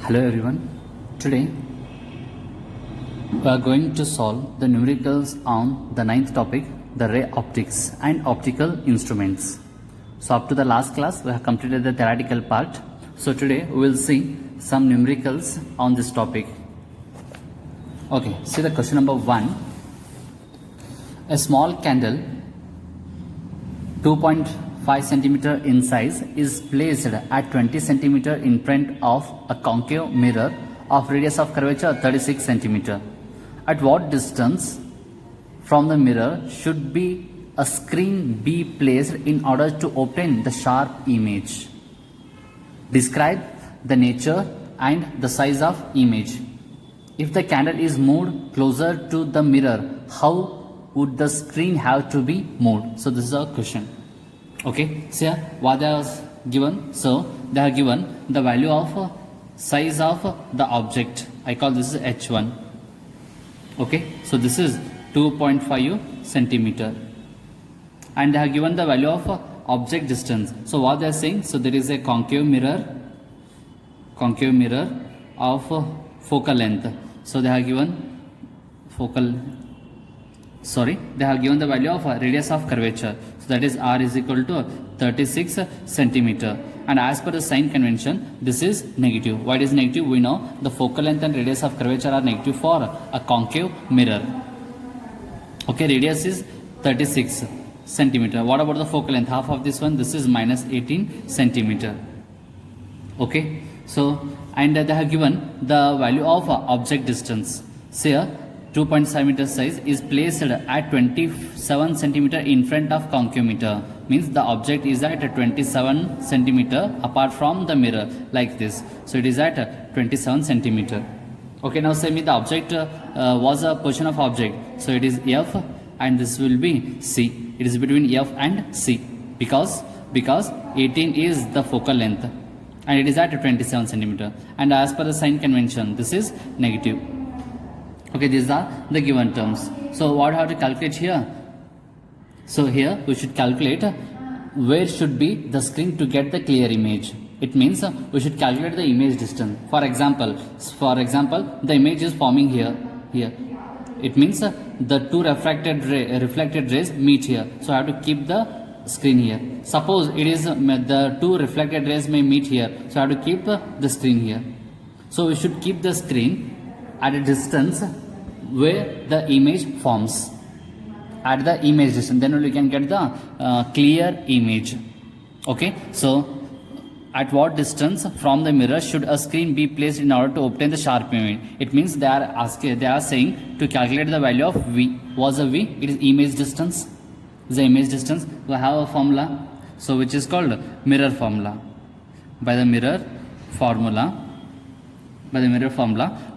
Hello everyone. Today we are going to solve the numericals on the ninth topic, the ray optics and optical instruments. So up to the last class we have completed the theoretical part. So today we will see some numericals on this topic. Okay, see the question number 1. A small candle 2.5 centimeter in size is placed at 20 centimeter in front of a concave mirror of radius of curvature 36 centimeter. At what distance from the mirror should be a screen be placed in order to obtain the sharp image? Describe the nature and the size of image. If the candle is moved closer to the mirror, how would the screen have to be moved? So this is our question. Okay, so here what they are given, so they are given the value of size of the object. I call this is h1. Okay, so this is 2.5 centimeter, and they have given the value of object distance. So what they are saying, so there is a concave mirror of focal length. So they have given they have given the value of radius of curvature. So that is r is equal to 36 centimeter. And as per the sign convention, this is negative. Why it is negative? We know the focal length and radius of curvature are negative for a concave mirror. Okay, radius is 36 centimeter. What about the focal length? Half of this one, this is minus 18 centimeter. Okay, so and they have given the value of object distance. So here 2.5 meter size is placed at 27 centimeter in front of concave mirror. Means the object is at 27 centimeter apart from the mirror, like this. So it is at 27 centimeter. Okay, now say me the object was a position of object. So it is F and this will be C. It is between F and C because 18 is the focal length and it is at 27 centimeter. And as per the sign convention, this is negative. Okay, these are the given terms. So what have to calculate here? So here we should calculate where should be the screen to get the clear image. It means we should calculate the image distance. For example, the image is forming here. It means the two reflected rays meet here. So I have to keep the screen here. Suppose it is the two reflected rays may meet here. So I have to keep the screen here. So we should keep the screen at a distance where the image forms, at the image distance, then only we can get the clear image. Okay, so at what distance from the mirror should a screen be placed in order to obtain the sharp image? It means they are saying to calculate the value of V. What's the V? It is image distance. The image distance, we have a formula, so which is called mirror formula. By the mirror formula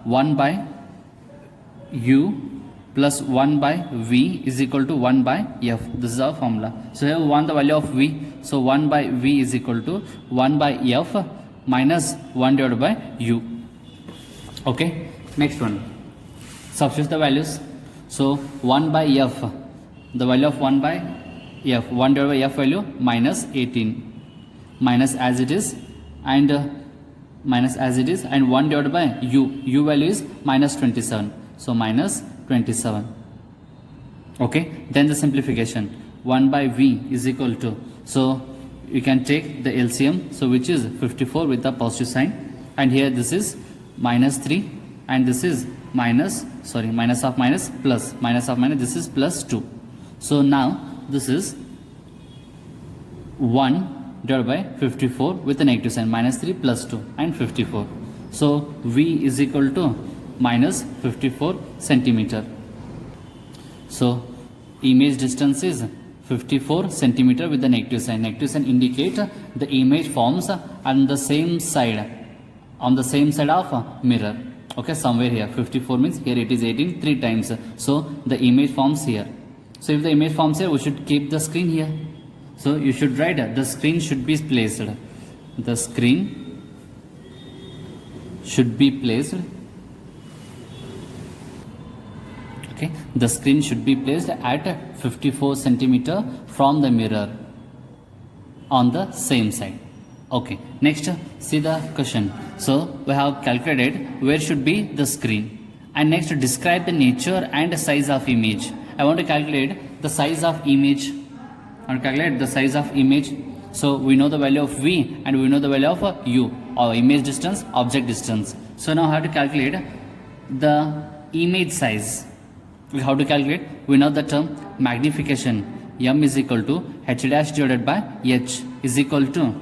1 by U plus 1 by V is equal to 1 by F. This is our formula. So here we want the value of V. So 1 by V is equal to 1 by F minus 1 divided by U. Okay, next one. Substitute the values. So 1 by F, the value of 1 by F, 1 divided by F value minus 18, minus as it is, and 1 divided by U value is minus 27. So minus 27. Okay, then the simplification, 1 by V is equal to, so you can take the LCM, so which is 54 with the positive sign, and here this is minus 3 and this is minus of minus plus, minus of minus, this is plus 2. So now this is 1 divided by 54 with a negative sign, minus 3 plus 2 and 54. So V is equal to minus 54 centimeter. So image distance is 54 centimeter with the negative sign. Negative sign indicate the image forms on the same side of mirror. Okay, somewhere here 54 means here it is 18 3 times. So the image forms here. So if the image forms here, we should keep the screen here. So you should write the screen should be placed. The screen should be placed. Okay, the screen should be placed at 54 centimeter from the mirror on the same side. Okay, next see the question. So we have calculated where should be the screen, and next describe the nature and size of image. I want to calculate the size of image. I want to calculate the size of image. So we know the value of v and we know the value of u, or image distance, object distance. So now how to calculate the image size? How to calculate? We know the term magnification. M is equal to h dash divided by h is equal to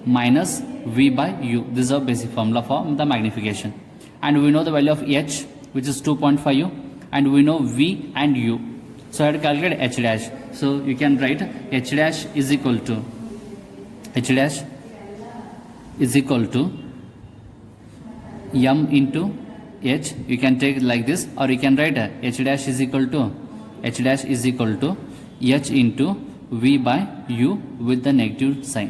minus v by u. This is our basic formula for the magnification. And we know the value of h, which is 2.5u, and we know v and u. So I have to calculate h dash. So you can write h dash is equal to m into h. You can take it like this, or you can write h dash is equal to h into v by u with the negative sign.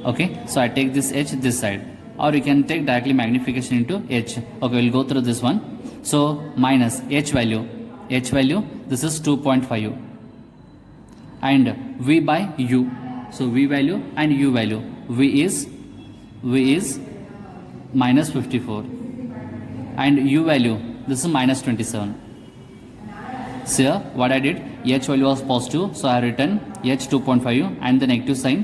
Okay, so I take this h this side, or you can take directly magnification into h. Okay, we'll go through this one. So minus h value, this is 2.5u, and v by u. So v value and u value. V is minus 54, and u value, this is minus 27. So here what I did, h value was positive, so I have written h 2.5u and the negative sign.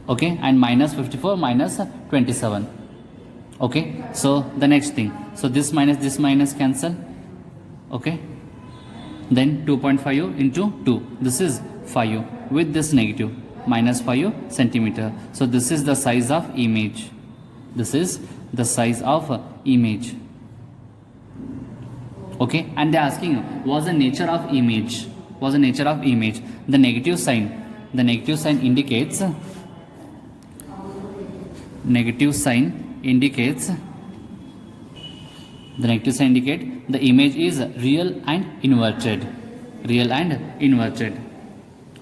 Okay, and minus 54 minus 27. Okay, so the next thing, so this minus cancel. Okay, then 2.5u into 2, this is 5u with this negative, minus 5u centimeter. So this is the size of image. Okay, and they are asking what's the nature of image. The negative sign indicates the image is real and inverted.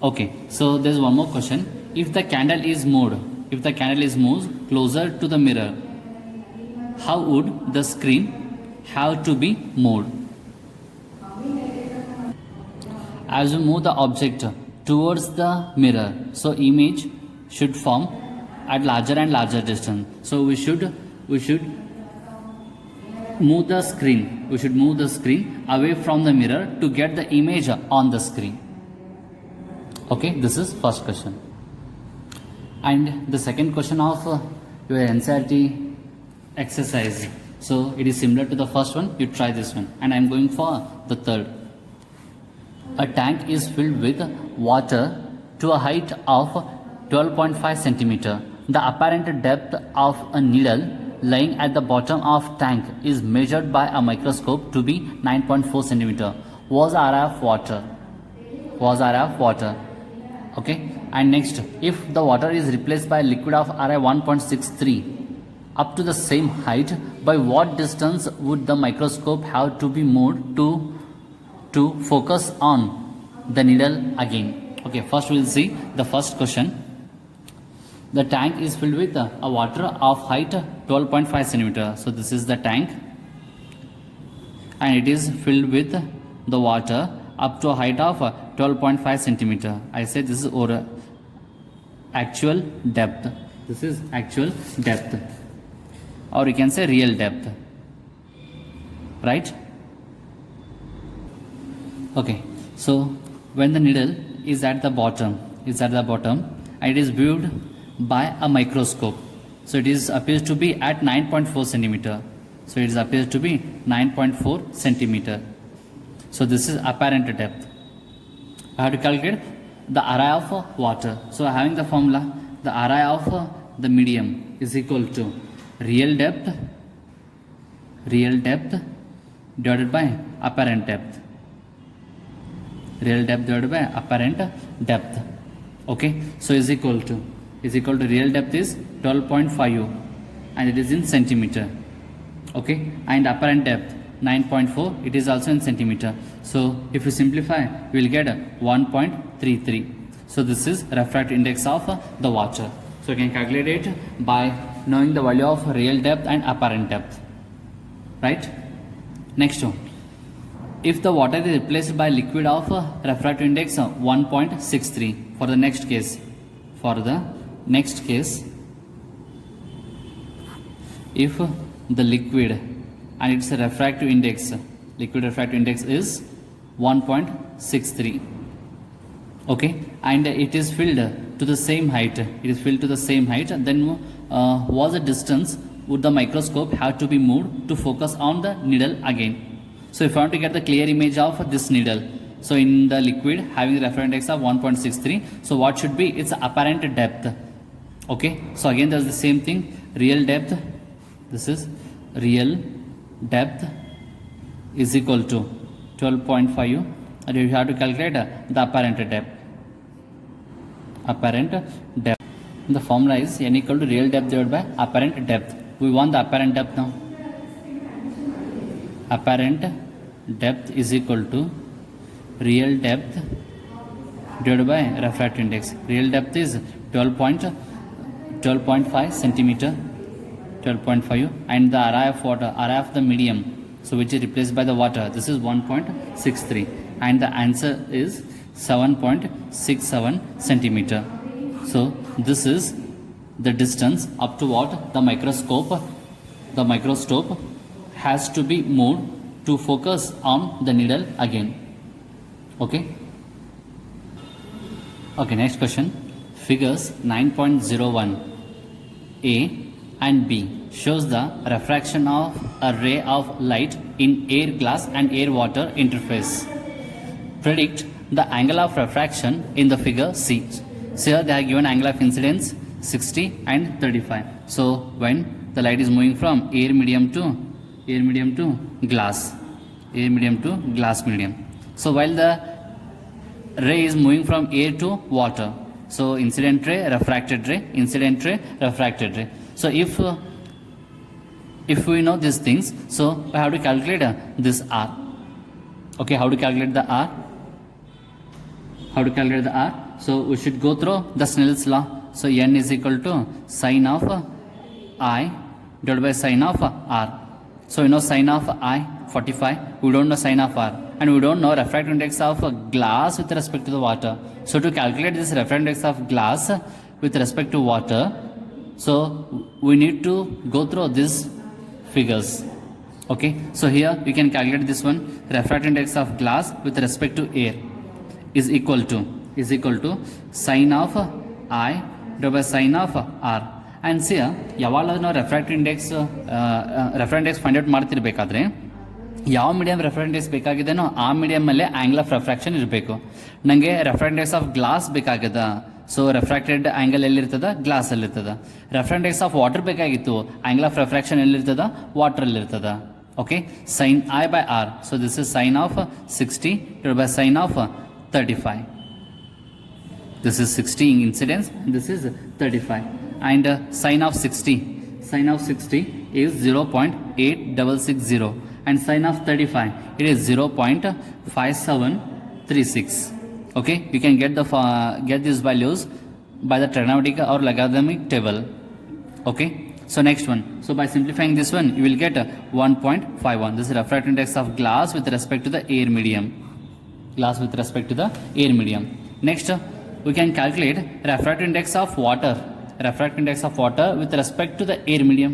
Okay, so there's one more question. If the candle is moved closer to the mirror, how would the screen have to be moved? As we move the object towards the mirror, so image should form at larger and larger distance. So we should move the screen away from the mirror to get the image on the screen. Okay, this is first question. And the second question of your NCERT exercise. So it is similar to the first one. You try this one, and I am going for the third. A tank is filled with water to a height of 12.5 centimeter. The apparent depth of a needle lying at the bottom of tank is measured by a microscope to be 9.4 centimeter. Was area of water. Okay, and next, if the water is replaced by liquid of area 1.63 up to the same height, by what distance would the microscope have to be moved to focus on the needle again? Okay, first we'll see the first question. The tank is filled with a water of height 12.5 centimeter. So this is the tank, and it is filled with the water up to a height of 12.5 centimeter. I said this is actual depth. Or you can say real depth, right? Okay, so when the needle is at the bottom and it is viewed by a microscope, so it is appears to be at 9.4 centimeter. So it appears to be 9.4 centimeter. So this is apparent depth. I have to calculate the area of water. So having the formula, the area of the medium is equal to real depth divided by apparent depth. Okay, so is equal to real depth is 12.5u and it is in centimeter. Okay, and apparent depth 9.4, it is also in centimeter. So if you simplify, we will get 1.33. So this is refractive index of the water. So you can calculate it by knowing the value of real depth and apparent depth, right? Next one, if the water is replaced by liquid of refractive index 1.63 for the next case, for the next case, if the liquid and its refractive index, liquid refractive index is 1.63, okay, and it is filled to the same height, it is filled to the same height, then what the distance would the microscope have to be moved to focus on the needle again? So if I want to get the clear image of this needle, so in the liquid having the reference index of 1.63, so what should be its apparent depth? Okay, so again there's the same thing, real depth, this is real depth is equal to 12.5, and you have to calculate the apparent depth. Apparent depth, the formula is n equal to real depth divided by apparent depth. We want the apparent depth now. Apparent depth is equal to real depth divided by refractive index. Real depth is 12.5 centimeter, 12.5, and the array of water, array of the medium, so which is replaced by the water, this is 1.63, and the answer is 7.67 centimeter. So this is the distance up to what the microscope has to be moved to focus on the needle again. Okay, next question. Figures 9.01 A and B shows the refraction of a ray of light in air glass and air water interface. Predict the angle of refraction in the figure C. So here they are given angle of incidence 60 and 35. So when the light is moving from air medium to glass, medium. So while the ray is moving from air to water, so incident ray, refracted ray, incident ray, refracted ray. So if we know these things, so we have to calculate this R. Okay, how to calculate the R? So we should go through the Snell's law. So n is equal to sine of I divided by sine of R. So you know sine of I 45, we don't know sine of R, and we don't know refractive index of glass with respect to the water. So to calculate this refractive index of glass with respect to water, so we need to go through these figures. Okay, so here we can calculate this one, refractive index of glass with respect to air is equal to sine of I divided by sine of R. And see, ಯಾವಾಗ ನಾವು refractive index find out ಮಾಡ್ತಿರ್ಬೇಕಾದ್ರೆ ಯಾವ medium reference index ಬೇಕಾಗಿದೆನೋ ಆ ಮೀಡಿಯಮಲ್ಲೇ angle of refraction ಇರಬೇಕು. ನನಗೆ reference index of glass ಬೇಕಾಗದ, so refracted angle ಎಲ್ಲಿರ್ತದ, glass ಅಲ್ಲಿರ್ತದ. Reference index of water ಬೇಕಾಗಿತ್ತು, ಆಂಗಲ್ ಆಫ್ ರೆಫ್ರಾಕ್ಷನ್ ಎಲ್ಲಿರ್ತದ, ವಾಟರ್ ಅಲ್ಲಿರ್ತದ. Okay, sine I by R, so this is sine of 60 divided by sine of 35. This is 60 in incidence, and this is 35. And sine of 60 is 0.8660, and sine of 35 it is 0.5736. Okay, you can get these values by the trigonometric or logarithmic table. Okay, so next one, so by simplifying this one you will get 1.51. This is refractive index of glass with respect to the air medium. Next we can calculate refractive index of water with respect to the air medium.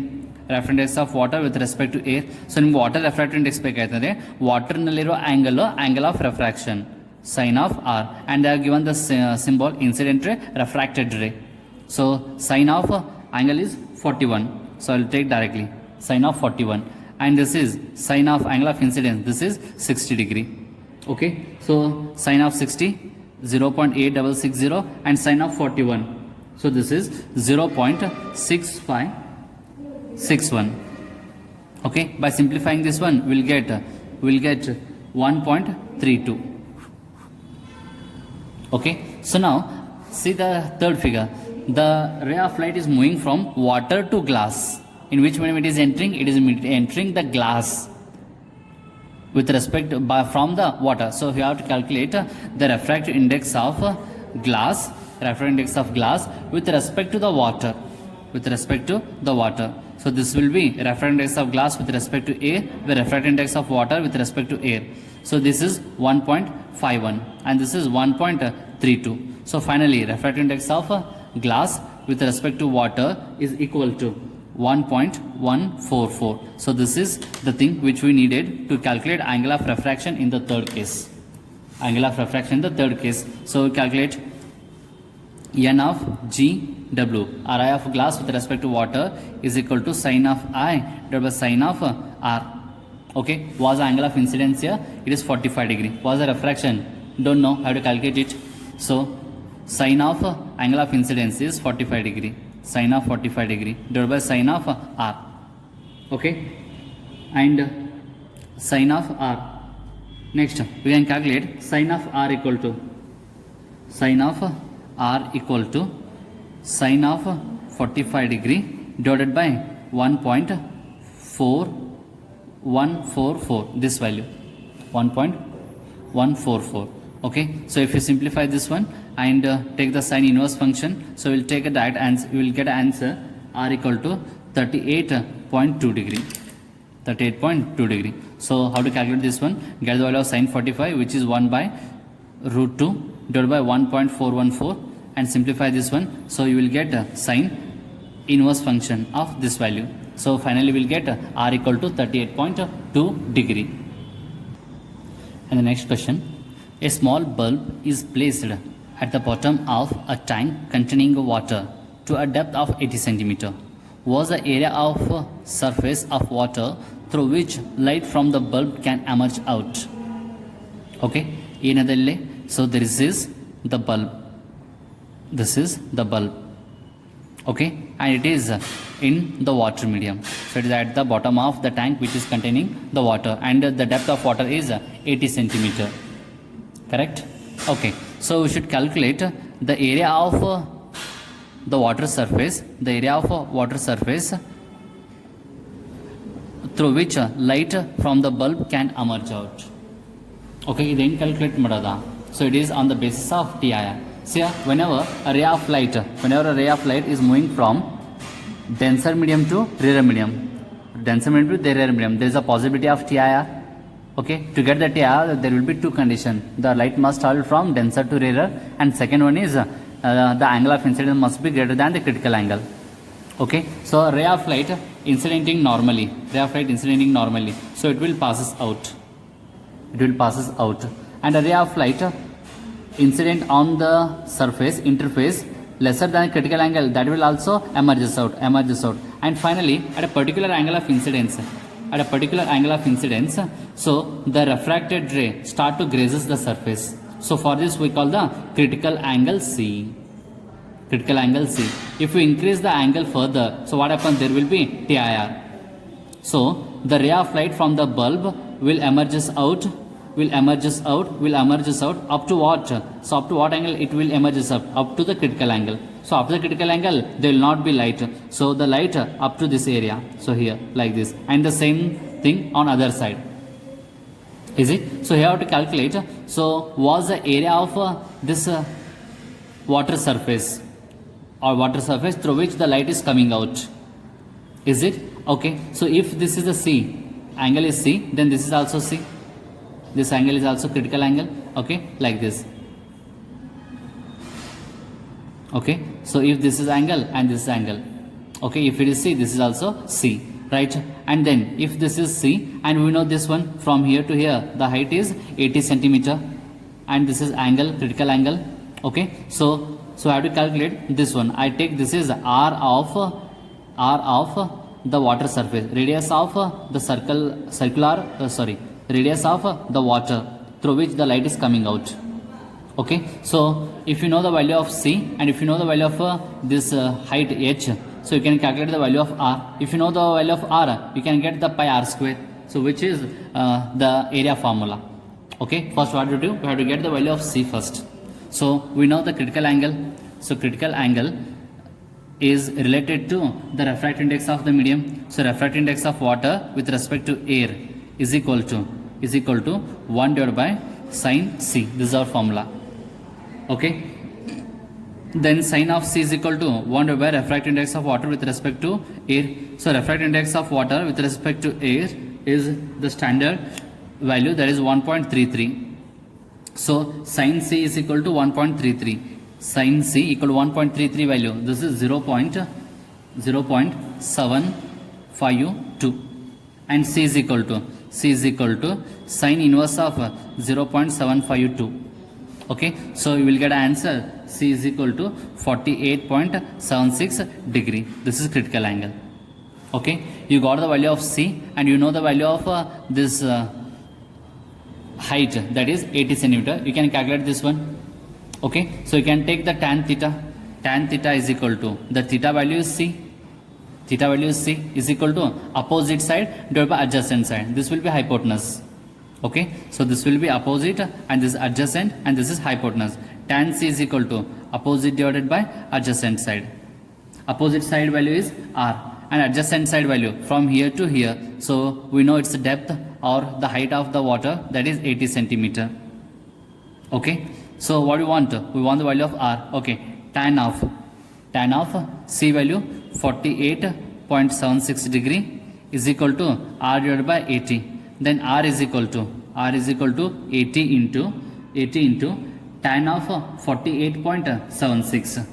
Refractive index of water with respect to air. So ನಿಮಗೆ water refractive index ಬೇಕಾಗ್ತದೆ. ವಾಟರ್ನಲ್ಲಿರೋ angle of refraction, sine of R, and they have given the symbol incident ray, refracted ray. So sine of angle is 41. So I will take directly sine of 41, and this is sine of angle of incidence. This is 60 degree. Okay, so sine of 60 0.8660, and sine of 41, so this is 0.6561. Okay, by simplifying this one we'll get 1.32. Okay, so now see the third figure. The ray of light is moving from water to glass. In which medium it is entering? It is entering the glass with respect from the water. So you have to calculate the refractive index of glass with respect to the water. So this will be refractive index of glass with respect to air, the refractive index of water with respect to air. So this is 1.51 and this is 1.32. So finally refractive index of glass with respect to water is equal to 1.144. So this is the thing which we needed to calculate angle of refraction in the third case. Angle of refraction in the third case. So we calculate n of GW, or I of glass with respect to water, is equal to sine of I divided by sine of R. Okay, was the angle of incidence here? It is 45 degree. Was the refraction? Don't know, how to calculate it. So sine of angle of incidence is 45 degree. Sine of 45 degree divided by sine of R. Okay, and sine of R. Next, we can calculate sine of R equal to sine of R equal to sine of 45 degree divided by 1.4144, this value 1.144. Okay, so if you simplify this one and take the sine inverse function, so we'll take that answer, we will get an answer R equal to 38.2 degree. 38.2 degree. So how to calculate this one? Get the value of sine 45, which is 1 by root 2 divided by 1.414, and simplify this one. So you will get sine inverse function of this value. So finally we will get R equal to 38.2 degree. And the next question, a small bulb is placed at the bottom of a tank containing water to a depth of 80 centimeter. Was the area of surface of water through which light from the bulb can emerge out? Okay, so this is the bulb. This is the bulb. Okay, and it is in the water medium. So it is at the bottom of the tank which is containing the water, and the depth of water is 80 centimeter. Correct? Okay, so we should calculate the area of the water surface, through which light from the bulb can emerge out. Okay, then calculate madada. So it is on the basis of TIR. See, whenever a ray of light is moving from denser medium to rarer medium, there is a possibility of TIR. Okay, to get the TIR, there will be two conditions. The light must travel from denser to rarer, and second one is the angle of incidence must be greater than the critical angle. Okay, so a ray of light incidenting normally, so it will passes out. And a ray of light incident on the surface interface lesser than critical angle, that will also emerges out. And finally, at a particular angle of incidence, so the refracted ray start to grazes the surface. So for this we call the critical angle C. If we increase the angle further, so what happens? There will be TIR. So the ray of light from the bulb will emerges out up to what? So up to what angle it will emerges up to the critical angle. So after the critical angle there will not be light. So the light up to this area. So here like this, and the same thing on other side. Is it? So here have to calculate. So was the area of this water surface through which the light is coming out? Is it? Okay. So if this is the C, angle is C, then this is also C. This angle is also critical angle. Okay, like this. Okay, so if this is angle and this is angle, okay, if it is C, this is also C, right? And then if this is C, and we know this one from here to here, the height is 80 centimeter, and this is angle, critical angle. Okay, so I have to calculate this one. I take this is R of the water surface, radius of the radius of the water through which the light is coming out. Okay, so if you know the value of C and if you know the value of this height H, so you can calculate the value of R. If you know the value of R, you can get the pi R square, so which is the area formula. Okay, first what to do? We have to get the value of C first. So we know the critical angle. So critical angle is related to the refractive index of the medium. So refractive index of water with respect to air is equal to 1 divided by sine C. This is our formula. Okay, then sine of C is equal to 1 divided by refractive index of water with respect to air. So refractive index of water with respect to air is the standard value, that is 1.33. So sine C is equal to 1.33. sin C equal to 1.33 value. This is 0.752 and C is equal to sin inverse of 0.752. Okay, so you will get an answer C is equal to 48.76 degree. This is critical angle. Okay, you got the value of C and you know the value of this height, that is 80 centimeter. You can calculate this one. Okay, so you can take the tan theta. Tan theta is equal to, the theta value is C. Theta value is C is equal to opposite side divided by adjacent side. This will be hypotenuse. Okay, so this will be opposite and this is adjacent and this is hypotenuse. Tan C is equal to opposite divided by adjacent side. Opposite side value is R and adjacent side value from here to here. So we know its depth or the height of the water, that is 80 centimeter. Okay, so what we want? We want the value of R. Okay, tan of C value 48.76 degree is equal to R divided by 80. Then R is equal to 80 into tan of 48.76.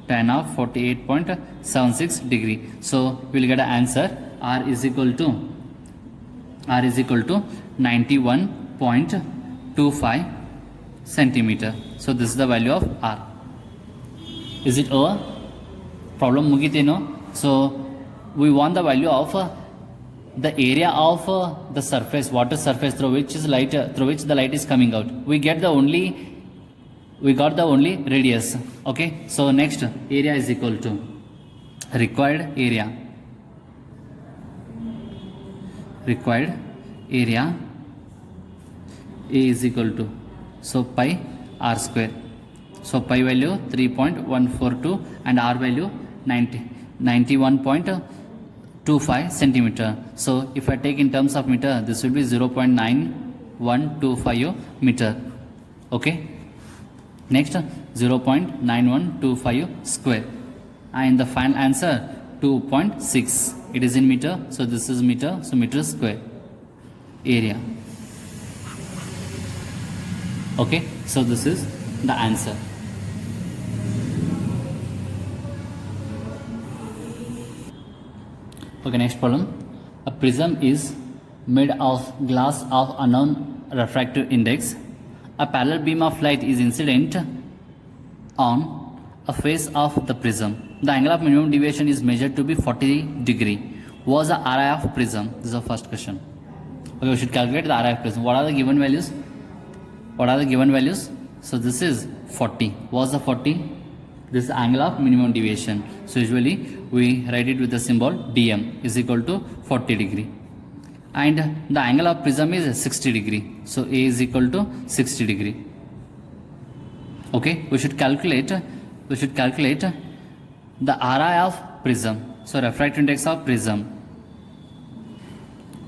Tan of 48.76 degree. So we will get an answer R is equal to 91.25 centimeter. So this is the value of R. Is it over? Problem mugiteno. So we want the value of the area of the surface, water surface through which the light is coming out. We got the only radius. Okay, so next area is equal to required area A is equal to, so pi r square. So pi value 3.142 and r value 91.25 centimeter. So if I take in terms of meter, this will be 0.9125 meter. Okay, next 0.9125 square, and the final answer 2.6. It is in meter, so this is meter, so meter square area. Okay, so this is the answer. Okay, next problem. A prism is made of glass of unknown refractive index. A parallel beam of light is incident on a face of the prism. The angle of minimum deviation is measured to be 40 degree. What is the RI of prism? This is the first question. Okay, we should calculate the RI of prism. What are the given values? So this is 40. What is the 40? This is angle of minimum deviation. So usually we write it with the symbol dm is equal to 40 degree. And the angle of prism is 60 degree. So A is equal to 60 degree. Okay, we should calculate the RI of prism. So refractive index of prism.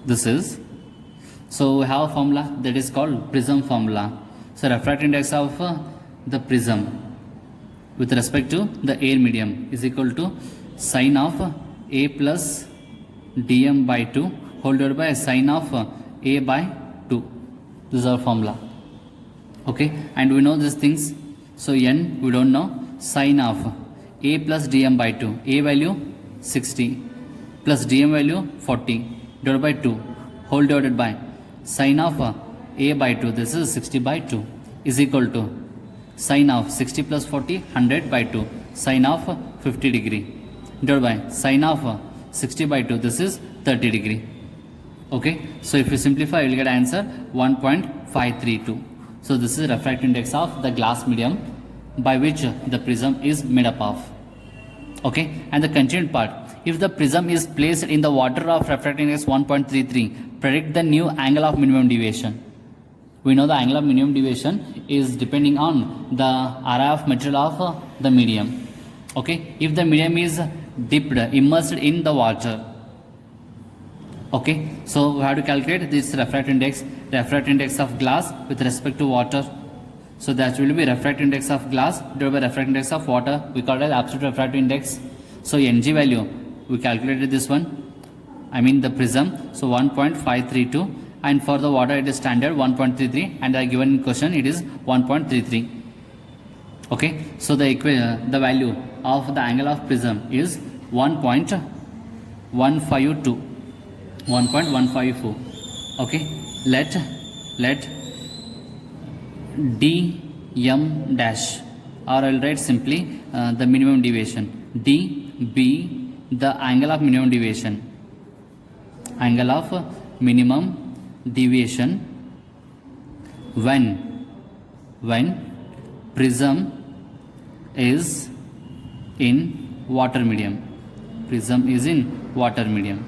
This is, so we have a formula that is called prism formula. So refractive index of the prism with respect to the air medium is equal to sine of A plus dm by 2 whole divided by sine of A by 2. This is our formula. Okay, and we know these things. So n we don't know. Sine of A plus dm by 2, A value 60 plus dm value 40 divided by 2 whole divided by sine of A by 2, this is 60 by 2 is equal to sine of 60 plus 40, 100 by 2, sine of 50 degree divided by sine of 60 by 2, this is 30 degree. Okay, so if you simplify, you will get answer 1.532. So this is refractive index of the glass medium by which the prism is made up of. Okay, and the continued part, if the prism is placed in the water of refractive index 1.33, predict the new angle of minimum deviation. We know the angle of minimum deviation is depending on the area of material of the medium. Okay, if the medium is dipped, immersed in the water. Okay, so we have to calculate this refractive index of glass with respect to water. So that will be refractive index of glass divided by refractive index of water. We call it absolute refractive index. So Ng value, we calculated this one, I mean the prism, so 1.532, and for the water it is standard 1.33, and I given in question it is 1.33. Okay, so the value of the angle of prism is 1.152. 1.154. Okay, let dm dash, or I'll write simply the minimum deviation, d be the angle of minimum deviation, angle of minimum deviation when prism is in water medium. Prism is in water medium.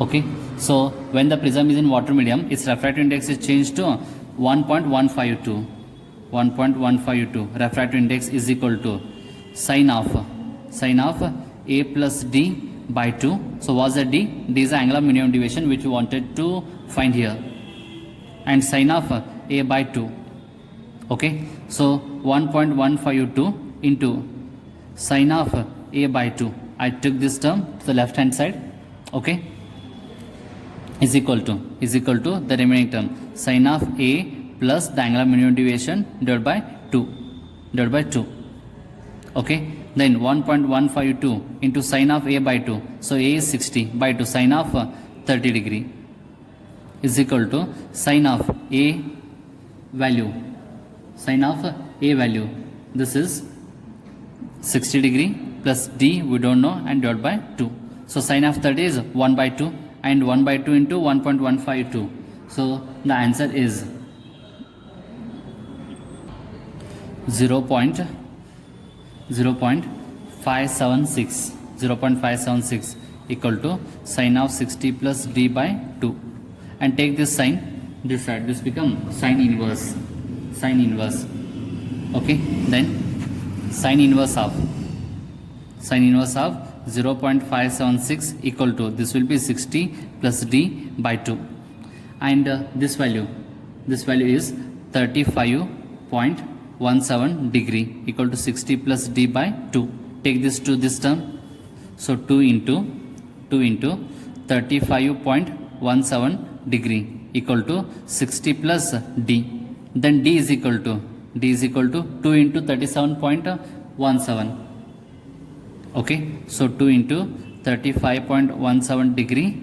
Okay, so when the prism is in water medium, its refractive index is changed to 1.152. 1.152 refractive index is equal to sine of a plus d by 2. So what's the d? D is the angle of minimum deviation which we wanted to find here, and sine of a by 2. Okay, so 1.152 into sine of a by 2. I took this term to the left hand side. Okay, is equal to the remaining term sine of a plus the angle of minimum deviation divided by 2. Okay, then 1.152 into sine of a by 2. So a is 60 by 2, sine of 30 degree is equal to sine of a value. This is 60 degree plus d we don't know and divided by 2. So sine of 30 is 1 by 2 and 1 by 2 into 1.152. So the answer is 0.576 equal to sine of 60 plus d by 2. And take this sine this side, this become sine inverse. Okay, then sine inverse of 0.576 equal to, this will be 60 plus d by 2, and this value is 35.17 degree equal to 60 plus d by 2. Take this to this term, so 2 into 35.17 degree equal to 60 plus d. Then d is equal to 2 into 37.17. Okay, so 2 into 35.17 degree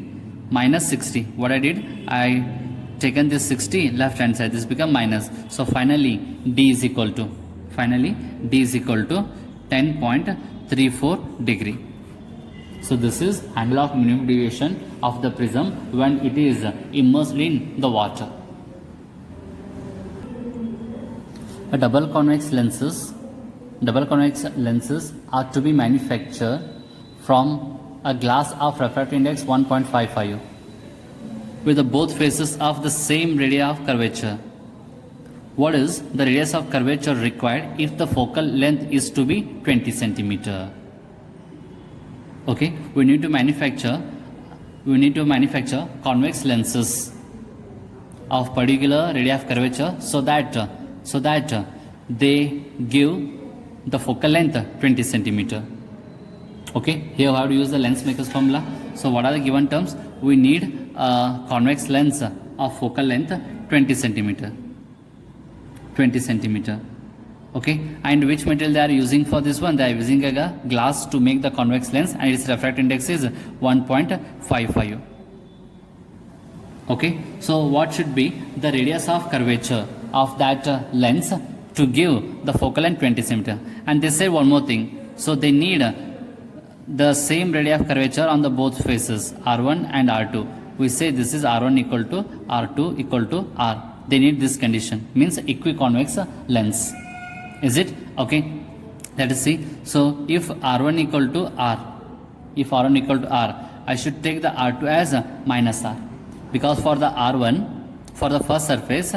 minus 60. What I did, I taken this 60 left hand side, this become minus. So finally d is equal to 10.34 degree. So this is angle of minimum deviation of the prism when it is immersed in the water. Double convex lenses are to be manufactured from a glass of refractive index 1.55 with the both faces of the same radius of curvature. What is the radius of curvature required if the focal length is to be 20 centimeter? Okay, we need to manufacture convex lenses of particular radius of curvature so that they give the focal length 20 centimeter. Okay, here we have to use the lens maker's formula. So what are the given terms? We need a convex lens of focal length 20 centimeter. Okay, and which material they are using for this one? They are using a glass to make the convex lens, and its refractive index is 1.55. Okay, so what should be the radius of curvature of that lens to give the focal length 20 centimeter? And they say one more thing, so they need the same radius of curvature on the both faces, R1 and R2. We say this is R1 equal to R2 equal to R. They need this condition, means equiconvex lens. Is it? Okay, let us see. So if R1 equal to R, I should take the R2 as minus R, because for the R1, for the first surface,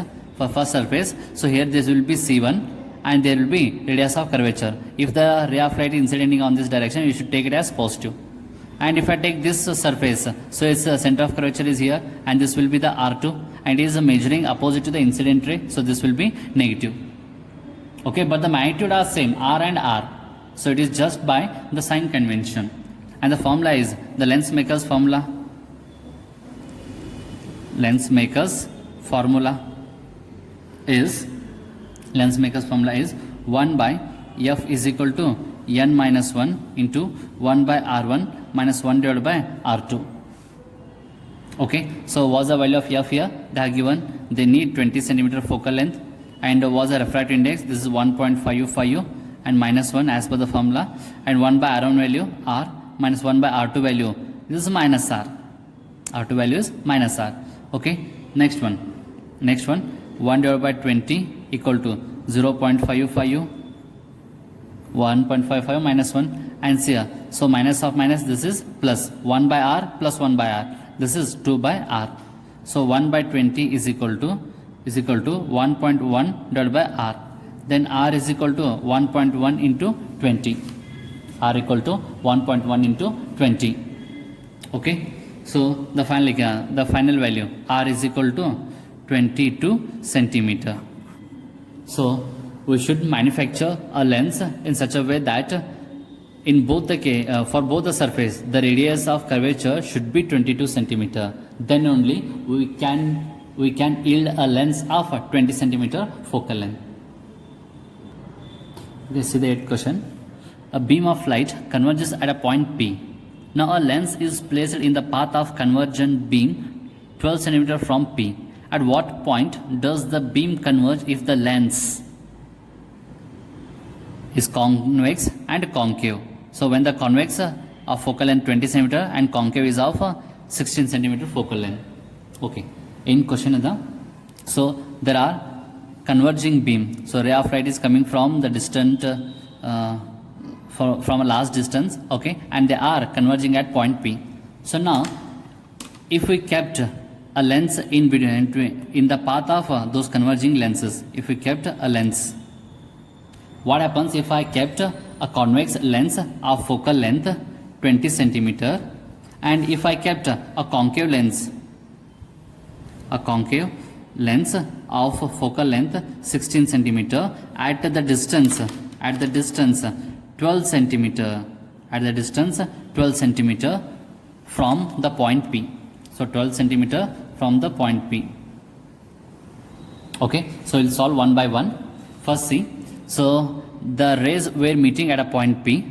so here this will be C1 and there will be radius of curvature. If the ray of light is incidentally on this direction, you should take it as positive. And if I take this surface, so its center of curvature is here, and this will be the R2, and it is measuring opposite to the incident ray, so this will be negative. Okay, but the magnitude are same, R and R, so it is just by the sign convention. And the formula is the lens maker's formula. Lens maker's formula is 1 by f is equal to n minus 1 into 1 by r1 minus 1 divided by r2. Okay, so what's the value of f here? They have given they need 20 centimeter focal length, and what's the refractive index? This is 1.555 and minus 1 as per the formula, and 1 by r1 value r minus 1 by r2 value, this is minus r. R2 value is minus r. Okay, next one 1 divided by 20 equal to 0.555, 1.55 minus 1, and see here, so minus of minus, this is plus 1 by r plus 1 by r, this is 2 by r. So 1 by 20 is equal to 1.1 divided by r. Then r is equal to 1.1 into 20. R equal to 1.1 into 20. Okay, so the final value r is equal to 22 centimeter. So we should manufacture a lens in such a way that in both the for both the surface the radius of curvature should be 22 centimeter. Then only we can yield a lens of 20 centimeter focal length. Let's see the 8th question. A beam of light converges at a point P. Now a lens is placed in the path of convergent beam 12 cm from P. At what point does the beam converge if the lens is convex and concave? So when the convex of focal length 20 cm and concave is of 16 cm focal length. Okay. In question is so there are converging beam. So ray of light is coming from the distant from a large distance, okay, and they are converging at point P. So now if we kept a lens in between in the path of those converging lenses, if we kept a lens, what happens if I kept a convex lens of focal length 20 centimeter, and if I kept a concave lens of focal length 16 centimeter at the distance 12 centimeter, at the distance 12 centimeter from the point P. So 12 centimeter from the point P. Okay, so we'll solve one by one. First see, so the rays were meeting at a point P,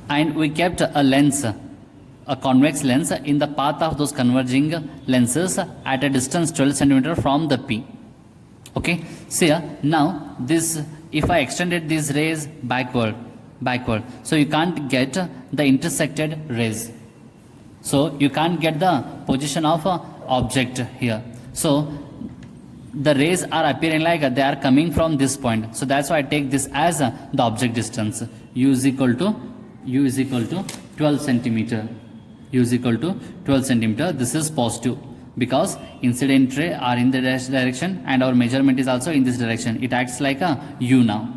and we kept a lens, a convex lens in the path of those converging lenses at a distance 12 centimeter from the P. Okay, see here, now this, if I extended these rays backward, so you can't get the intersected rays. So you can't get the position of a object here. So the rays are appearing like they are coming from this point. So that's why I take this as the object distance. U is equal to 12 centimeter. U is equal to 12 centimeter. This is positive because incident ray are in the direction and our measurement is also in this direction. It acts like a U now.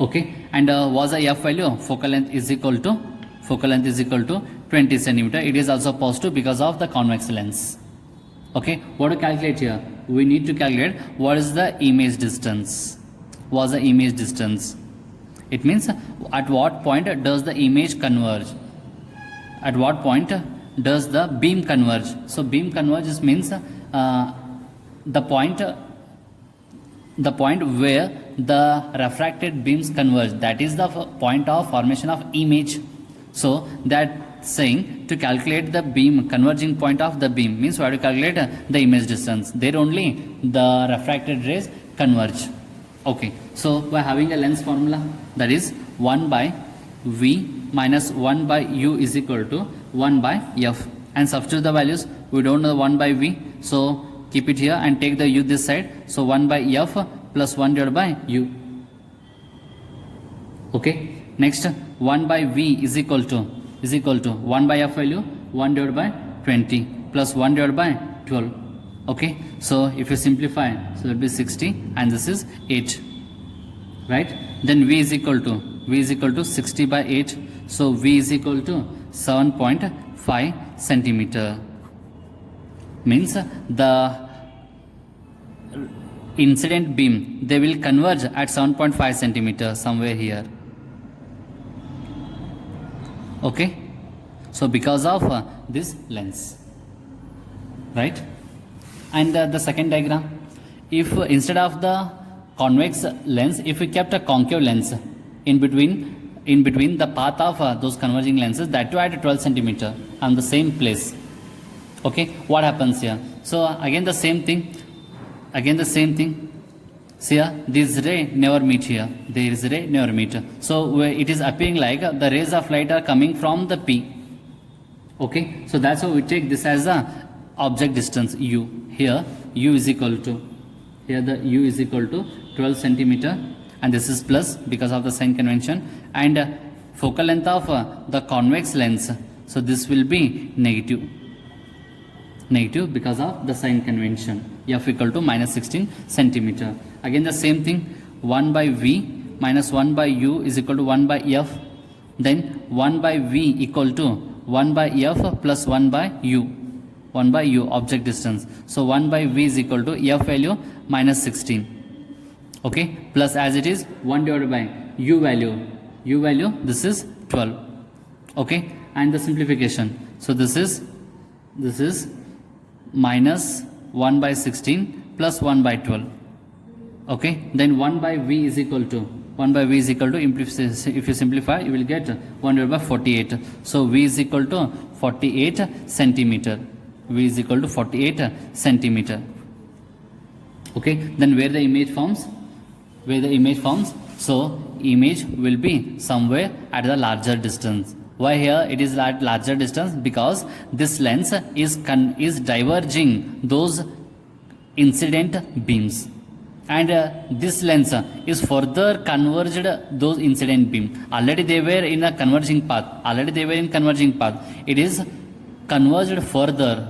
Okay, and was the F value? Focal length is equal to 20 centimeter. It is also positive because of the convex lens. Okay, what to calculate here? We need to calculate what is the image distance. What's the image distance? It means at what point does the image converge? At what point does the beam converge? So beam converges means the point where the refracted beams converge, that is the point of formation of image. So that saying to calculate the beam converging point of the beam means we have to calculate the image distance. There only the refracted rays converge. Okay, so we are having a lens formula, that is 1 by V minus 1 by U is equal to 1 by F, and substitute the values. We don't know 1 by V, so keep it here and take the U this side. So 1 by F plus 1 divided by U. Okay, next 1 by V is equal to 1 by F value 1 divided by 20 plus 1 divided by 12. Okay, so if you simplify, so that will be 60 and this is 8, right? Then V is equal to 60 by 8, so V is equal to 7.5 centimeter. Means the incident beam, they will converge at 7.5 centimeter somewhere here. Okay, so because of this lens, right? And the second diagram, if instead of the convex lens, if we kept a concave lens in between the path of those converging lenses, that too at 12 centimeter on the same place. Okay, what happens here? So again the same thing. See here, this ray never meet here. There is ray never meet. So it is appearing like the rays of light are coming from the P. Okay, so that's how we take this as a object distance u. Here u is equal to, here the u is equal to 12 centimeter, and this is plus because of the sign convention, and focal length of the convex lens, so this will be negative because of the sign convention. F equal to minus 16 centimeter. Again the same thing, 1 by v minus 1 by u is equal to 1 by f. Then 1 by v equal to 1 by f plus 1 by u. 1 by u, object distance. So 1 by v is equal to f value minus 16. Okay, plus as it is 1 divided by u value. This is 12. Okay, and the simplification. So this is minus 1 by 16 plus 1 by 12. Okay, then 1 by v is equal to, if you simplify, you will get 1 divided by 48. So v is equal to 48 centimeter. Okay, then where the image forms? So image will be somewhere at the larger distance. Why here it is at larger distance? Because this lens is diverging those incident beams, and this lens is further converged those incident beam. Already they were in converging path. It is converged further,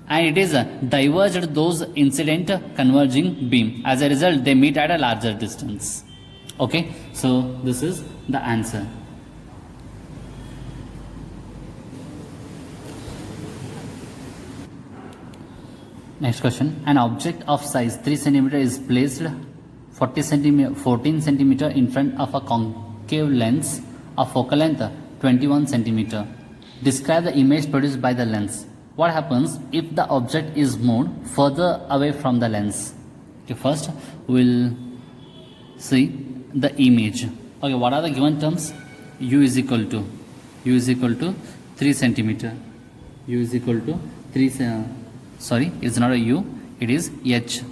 and it is diverged those incident converging beam. As a result, they meet at a larger distance. Okay, so this is the answer. Next question. An object of size 3 cm is placed 14 cm in front of a concave lens of focal length 21 cm. Describe the image produced by the lens. What happens if the object is moved further away from the lens? Okay, first we'll see the image. Okay, what are the given terms? U is equal to 3 centimeter. Sorry, it's not a u, it is h.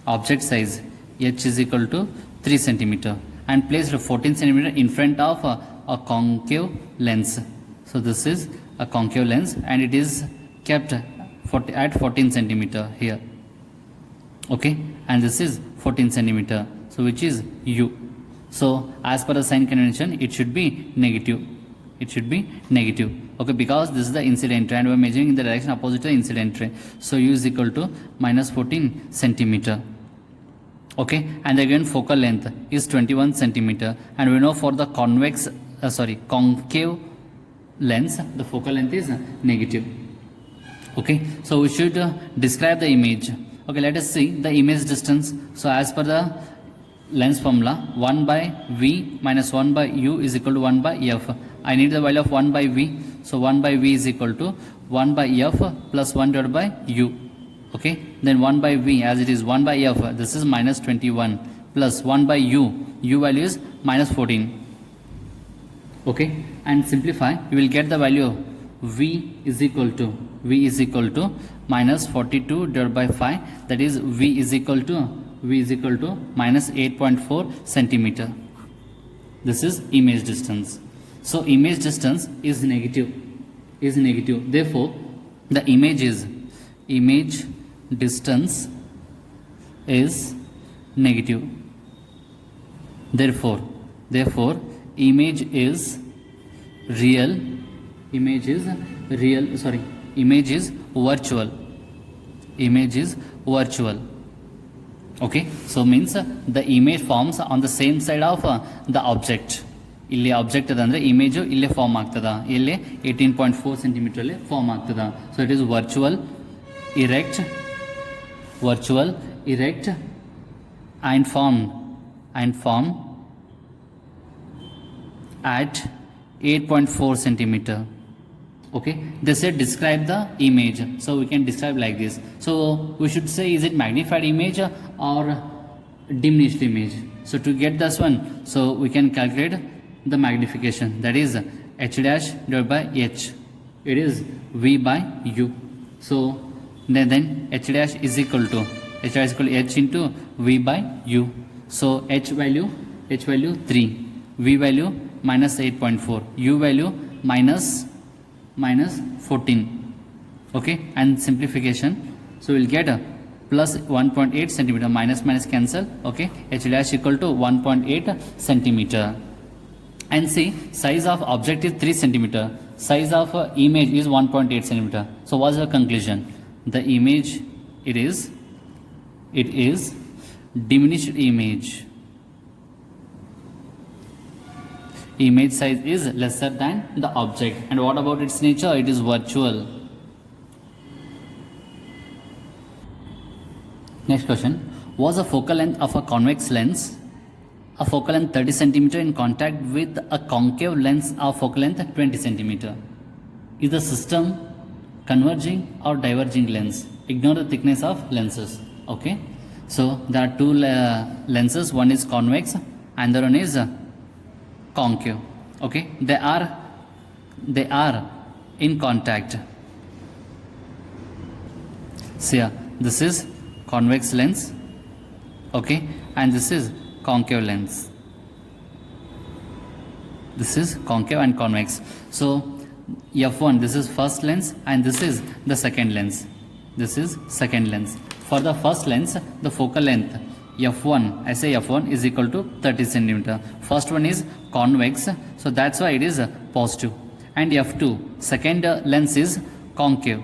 Object size h is equal to 3 centimeter and placed 14 centimeter in front of a concave lens. So this is a concave lens and it is kept at 14 centimeter here. Okay, and this is 14 centimeter. So which is u. So as per the sign convention, it should be negative. Okay, because this is the incident ray and we are measuring in the direction opposite to the incident ray. So u is equal to minus 14 centimeter. Okay, and again focal length is 21 centimeter, and we know for the concave lens the focal length is negative. Okay, so we should describe the image. Okay, let us see the image distance. So as per the lens formula, 1 by v minus 1 by u is equal to 1 by f. I need the value of 1 by v. So 1 by v is equal to 1 by f plus 1 divided by u. Okay, then 1 by v as it is 1 by f, this is minus 21 plus 1 by u value is minus 14. Okay, and simplify, you will get the value v is equal to minus 42 divided by 5, that is v is equal to minus 8.4 centimeter. This is image distance. So image distance is negative. Therefore the image distance is negative. Therefore image is virtual. Okay, so means the image forms on the same side of the object. ಇಲ್ಲಿ object ಅದ ಅಂದರೆ image ಇಲ್ಲೇ form ಆಗ್ತದ, ಇಲ್ಲಿ 18.4 ಸೆಂಟಿಮೀಟ್ರಲ್ಲಿ form ಆಗ್ತದ. So it is virtual erect and form at 8.4 centimeter. Okay, they said describe the image, so we can describe like this. So we should say, is it magnified image or diminished image. So to get this one, so we can calculate the magnification, that is h dash divided by h. It is v by u. So then h dash is equal to h into v by u. So h value 3, v value minus 8.4, u value minus 14. Okay, and simplification. So we'll get a plus 1.8 centimeter, minus cancel. Okay, h dash equal to 1.8 centimeter. And see, size of object is 3 centimeter. Size of image is 1.8 centimeter. So what's the conclusion? The image, it is diminished image. Image size is lesser than the object. And what about its nature? It is virtual. Next question. Was the focal length of a convex lens a focal length 30 centimeter in contact with a concave lens of focal length 20 centimeter? Is the system converging or diverging lens? Ignore the thickness of lenses. Okay. So there are two lenses. One is convex and the other one is concave. Okay. They are in contact. So yeah, this is convex lens. Okay. And this is concave lens. This is concave and convex. So f1, this is first lens and this is the second lens. This is second lens. For the first lens, the focal length f1, I say f1 is equal to 30 centimeter. First one is convex, so that's why it is positive. And f2, second lens is concave.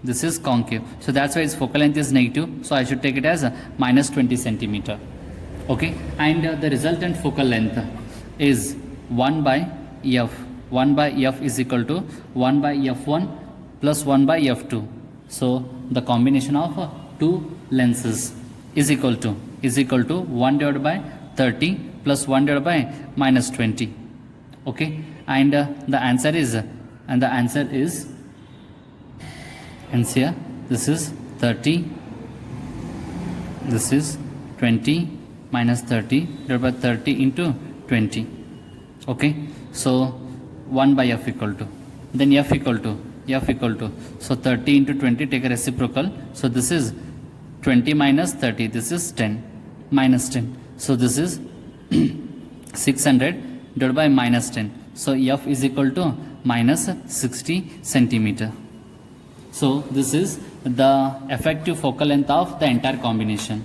This is concave, so that's why its focal length is negative. So I should take it as minus 20 centimeter. Okay, and the resultant focal length is 1 by f. 1 by f is equal to 1 by f1 plus 1 by f2. So the combination of two lenses is equal to 1 divided by 30 plus 1 divided by minus 20. Okay, and the answer is hence here this is 30, this is 20 minus 30 divided by 30 into 20. Okay, so 1 by f equal to, then f equal to, so 30 into 20, take a reciprocal. So this is 20 minus 30, this is 10 minus 10. So this is 600 divided by minus 10. So f is equal to minus 60 centimeter. So this is the effective focal length of the entire combination.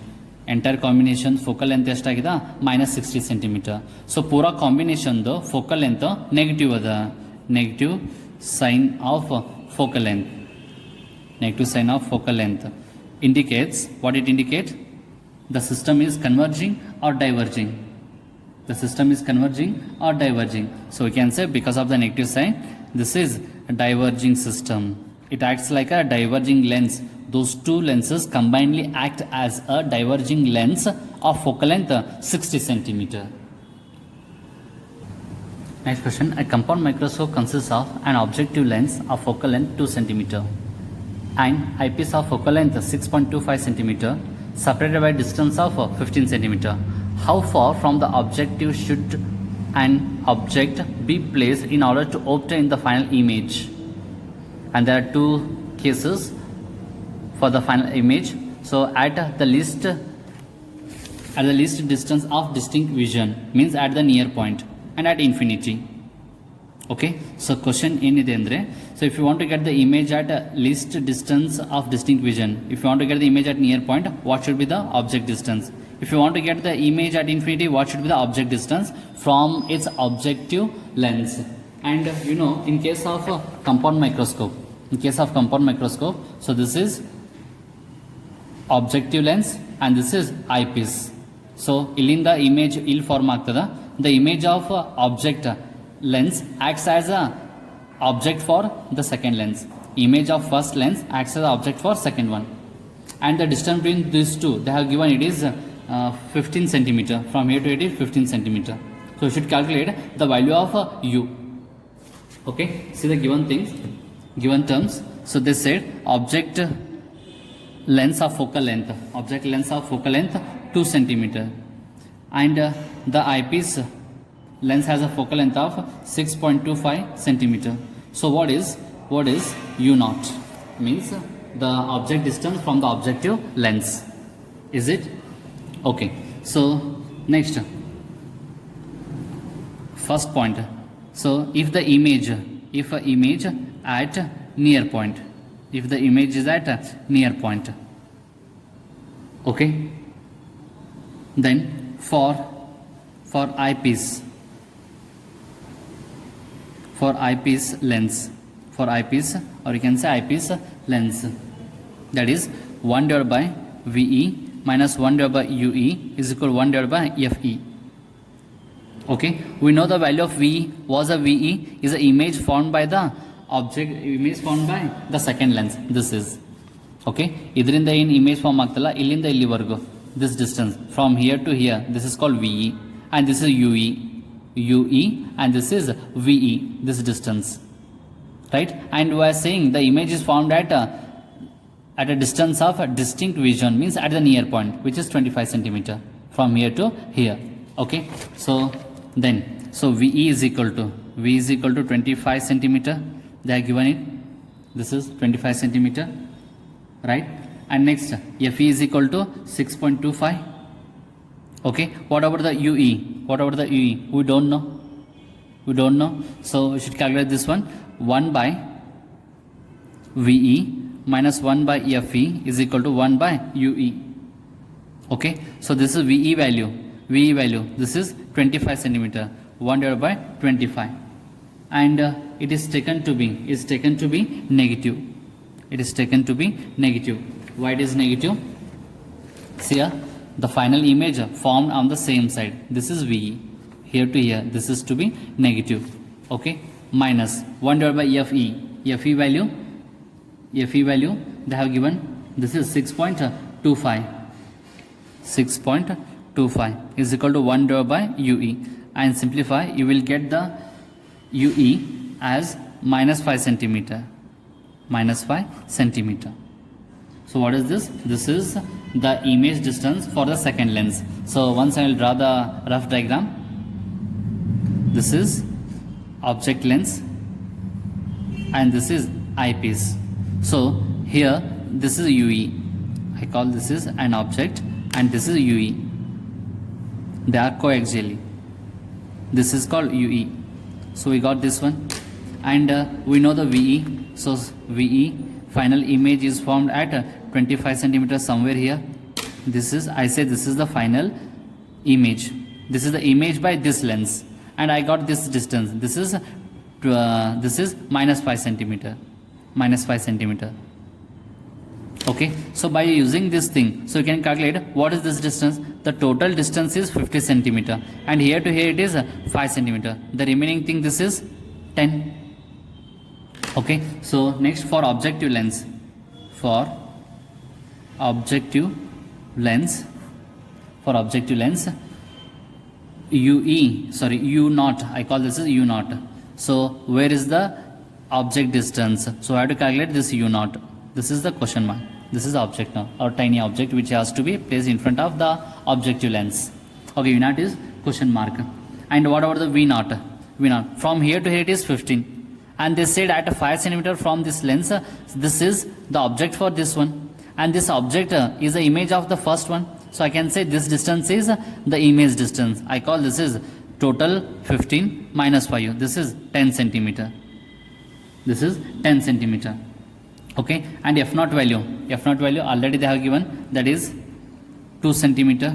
Entire combination focal length ಎಷ್ಟಾಗಿದೆ minus 60 centimeter. So ಪೂರಾ combination ದು focal length negative ಅದ, negative sign of focal length. Negative sign of focal length indicates, what it indicates? The system is converging or diverging. The system is converging or diverging. So we can say because of the negative sign, this is a diverging system. It acts like a diverging lens. Those two lenses combinedly act as a diverging lens of focal length 60 centimeter. Next question. A compound microscope consists of an objective lens of focal length 2 centimeter and eyepiece of focal length 6.25 centimeter separated by distance of 15 centimeter. How far from the objective should an object be placed in order to obtain the final image? And there are two cases for the final image. So at the least distance of distinct vision, means at the near point, and at infinity. Okay, so question ಏನಿದೆ ಅಂದ್ರೆ, so if you want to get the image at least distance of distinct vision, if you want to get the image at near point, what should be the object distance? If you want to get the image at infinity, what should be the object distance from its objective lens? And you know, in case of compound microscope, so this is objective lens and this is eyepiece. So illinda image ill form ಆಗ್ತದ. The image of object lens acts as a object for the second lens. Image of first lens acts as an object for second one. And the distance between these two, they have given it is 15 centimeter. From here to it is 15 centimeter. So you should calculate the value of u. Okay, see the given things, given terms. So they said object lens of focal length 2 2 centimeter, and the eyepiece lens has a focal length of 6.25 centimeter. So what is u naught? Means the object distance from the objective lens. Is it? Okay. So next, first point. So if a image at near point, if the image is at a near point, okay, then for eyepiece lens, or you can say eyepiece lens, that is 1 divided by VE minus 1 divided by UE is equal to 1 divided by FE. Okay, we know the value of VE was a VE is an image formed by the second lens. This is okay. ಇದರಿಂದ ಏನು image form ಆಗ್ತಲ್ಲ ಇಲ್ಲಿಂದ ಇಲ್ಲಿವರೆಗೂ, this distance from here to here, this is called VE, and this is UE, and this is VE, this distance, right? And we are saying the image is formed at a distance of a distinct vision, means at the near point, which is 25 centimeter from here to here. Okay, so then VE is equal to 25 centimeter. They are given it. This is 25 centimeter, right? And next, FE is equal to 6.25. Okay, what about the UE? We don't know. So we should calculate this one. 1 by VE minus 1 by FE is equal to 1 by UE. Okay, so this is VE value. This is 25 centimeter. 1 divided by 25. And it is taken to be negative. Why it is negative? See here, the final image formed on the same side. This is VE. Here to here, this is to be negative. Okay, minus 1 divided by FE. FE value they have given. This is 6.25. 6.25 is equal to 1 divided by UE. And simplify, you will get the UE as minus 5 centimeter. So what is this? This is the image distance for the second lens. So once I will draw the rough diagram. This is object lens and this is eyepiece. So here this is UE. I call this is an object and this is UE. They are coaxially. This is called UE. So we got this one, and we know the VE. So VE final image is formed at 25 centimeters somewhere here. This is the final image. This is the image by this lens, and I got this distance. This is minus 5 centimeter. Okay, so by using this thing, so you can calculate what is this distance. The total distance is 50 centimeter, and here to here it is 5 centimeter. The remaining thing, this is 10. Okay, so next for objective lens, U naught, I call this is U naught. So where is the object distance? So I have to calculate this U naught. This is the question mark. This is the object now, or tiny object which has to be placed in front of the objective lens. Okay, U naught is question mark. And what about the V naught? From here to here it is 15. And they said at 5 centimeter from this lens, this is the object for this one. And this object is the image of the first one. So I can say this distance is the image distance. I call this is total 15 minus 5. This is 10 centimeter. Okay, and F naught value already they have given, that is 2 centimeter.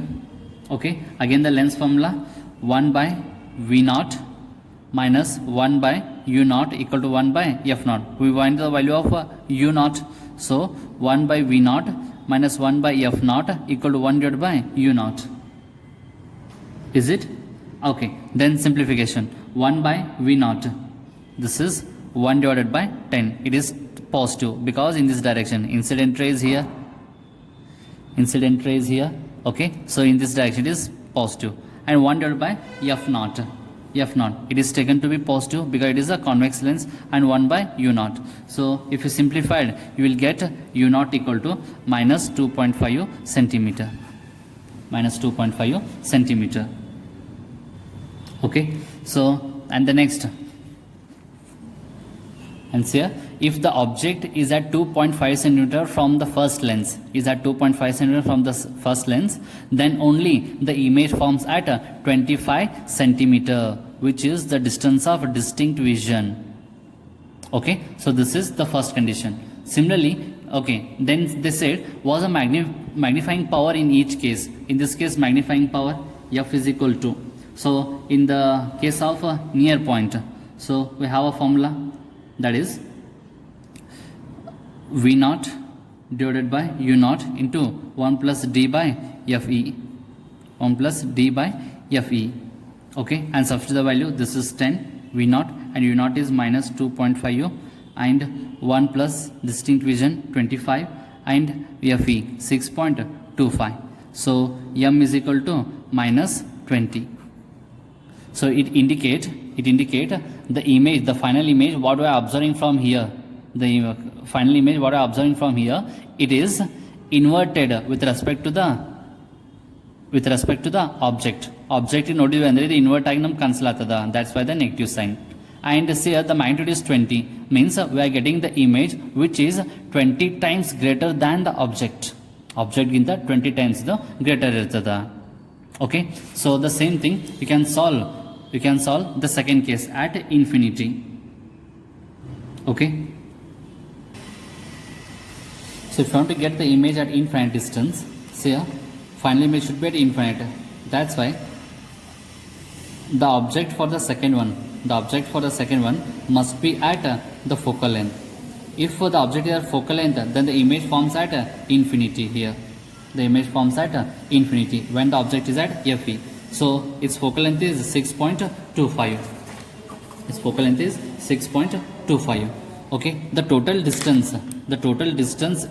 Okay, again the lens formula, 1 by V naught minus 1 by U naught equal to 1 by F naught. We find the value of U naught. So 1 by V naught minus 1 by F naught equal to 1 divided by U naught. Is it? Okay, then simplification. 1 by V naught. This is 1 divided by 10. It is positive because in this direction. Incident ray is here. Okay, so in this direction it is positive. And 1 divided by F naught. It is taken to be positive because it is a convex lens, and 1 by U naught. So if you simplified, you will get U naught equal to minus 2.5 centimeter. minus 2.5 centimeter. Okay, so and the next, and here if the object is at 2.5 centimeter from the first lens, then only the image forms at 25 centimeter, which is the distance of distinct vision. Okay, so this is the first condition. Similarly, okay, then they said was a magnifying power in each case. In this case, magnifying power f is equal to, so in the case of a near point, so we have a formula, that is V naught divided by U naught into 1 plus d by Fe, 1 plus d by Fe. Okay, and substitute the value, this is 10 V naught and U naught is minus 2.5 and 1 plus distinct vision 25 and Fe 6.25. So m is equal to minus 20. So it indicate the image, the final image what we are observing from here. The final image what I am observing from here, it is inverted with respect to the object. Object nodi andre the invert aಗಿ ನಮಗೆ ಕಾಣಿಸ್ಲಾತದ, that's why the negative sign. And here the magnitude is 20, means we are getting the image which is 20 times greater than the object. Object ಗಿಂತ 20 times the greater ಇರ್ತದ. Okay, so the same thing you can solve the second case at infinity. Okay, so if you want to get the image at infinite distance, see here, final image should be at infinite. That's why the object for the second one must be at the focal length. If the object is at focal length, then the image forms at infinity here. The image forms at infinity when the object is at Fe. So its focal length is 6.25. Its focal length is 6.25. Okay, the total distance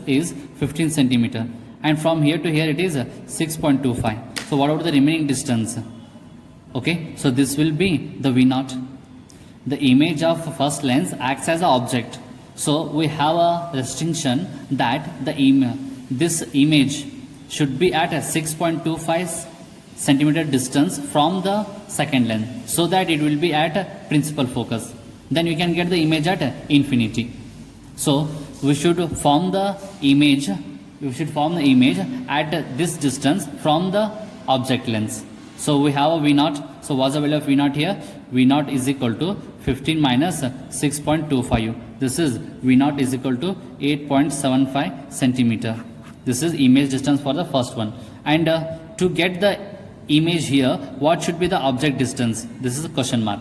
is 15 centimeter, and from here to here it is 6.25. So what about the remaining distance? Okay, so this will be the V naught. The image of first lens acts as an object, so we have a restriction that this image should be at a 6.25 centimeter distance from the second lens, so that it will be at principal focus. Then we can get the image at infinity. So we should form the image at this distance from the object lens. So we have a V naught. So what's the value of V naught here? V naught is equal to 15 minus 6.25. This is V naught is equal to 8.75 centimeter. This is image distance for the first one. And to get the image here, what should be the object distance? This is a question mark.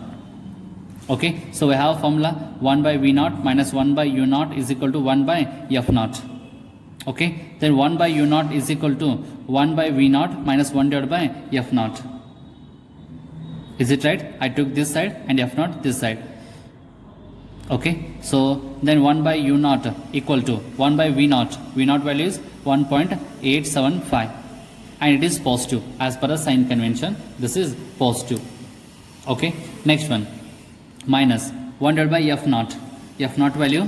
Okay, so we have a formula 1 by V naught minus 1 by U naught is equal to 1 by F naught. Okay, then 1 by U naught is equal to 1 by V naught minus 1 divided by F naught. Is it right? I took this side and F naught this side. Okay, so then 1 by U naught equal to 1 by V naught. V naught value is 1.875 and it is positive as per the sign convention. This is positive. Okay, next one, minus 1 divided by F naught. F naught value,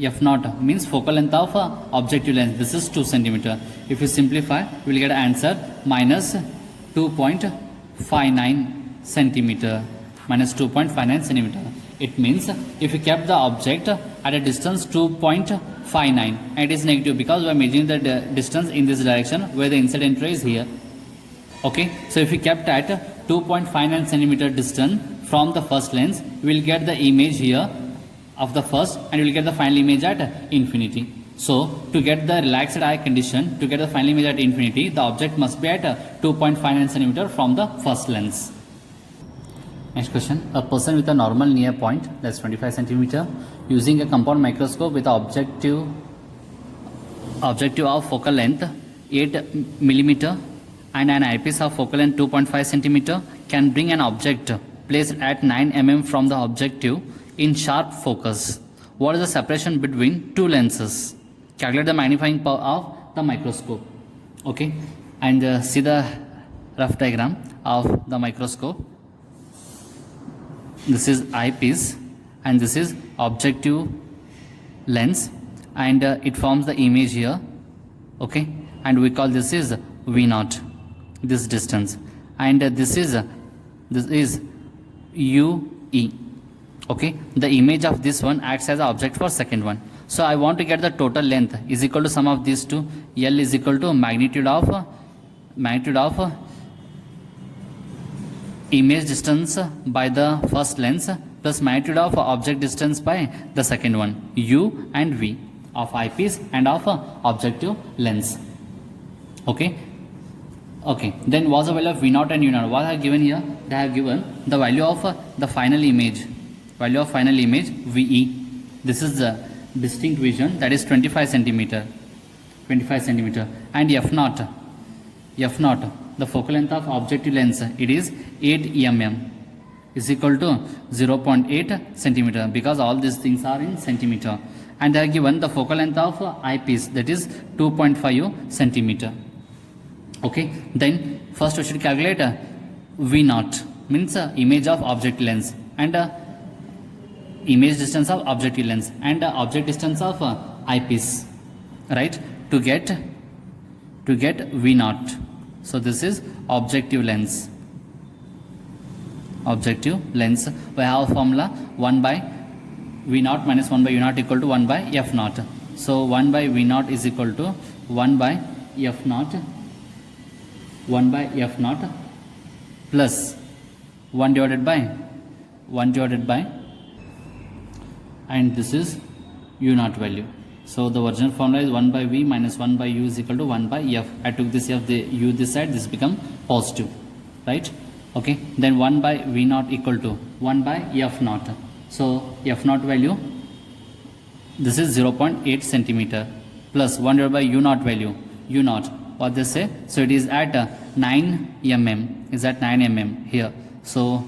F naught means focal length of objective lens. This is 2 centimeter. If you simplify, we will get an answer minus 2.59 centimeter. Minus 2.59 centimeter. It means if you kept the object at a distance 2.59 and it is negative because we are measuring the distance in this direction where the incident ray is here. Okay, so if you kept at 2.59 centimeter distance from the first lens, we will get the image here of the first and we will get the final image at infinity. So to get the relaxed eye condition, to get the final image at infinity, the object must be at 2.59 centimeter from the first lens. Next question, a person with a normal near point, that's 25 centimeter, using a compound microscope with objective of focal length 8 millimeter and an eyepiece of focal length 2.5 centimeter can bring an object placed at 9 mm from the objective in sharp focus. What is the separation between two lenses? Calculate the magnifying power of the microscope. Okay, and see the rough diagram of the microscope. This is eyepiece and this is objective lens and it forms the image here. Okay, and we call this is V naught. this distance, and this is UE. Okay, the image of this one acts as an object for second one. So I want to get the total length is equal to sum of these two. L is equal to magnitude of image distance by the first lens plus magnitude of object distance by the second one, U and V, of eyepiece and of objective lens. Okay. Then what's the value of V0 and U0? What I have given here? They have given the value of the final image. Value of final image VE. This is the distinct vision, that is 25 centimeter. And F0, the focal length of objective lens, it is 8 mm, is equal to 0.8 centimeter, because all these things are in centimeter. And they are given the focal length of eyepiece, that is 2.5 centimeter. Okay, then first we should calculate V0, means image of object lens, and image distance of objective lens, and object distance of eyepiece, right, to get V0. So this is objective lens. We have a formula 1 by V0 minus 1 by U0 equal to 1 by F0. So 1 by V0 is equal to 1 by F0 plus 1 divided by and this is U0 value. So the original formula is 1 by V minus 1 by U is equal to 1 by F. I took this F, the U this side, this become positive, right? Okay, then 1 by V0 equal to 1 by F0. So F0 value, this is 0.8 centimeter plus 1 divided by U0 value, U0, what they say, so it is at 9 mm, here. So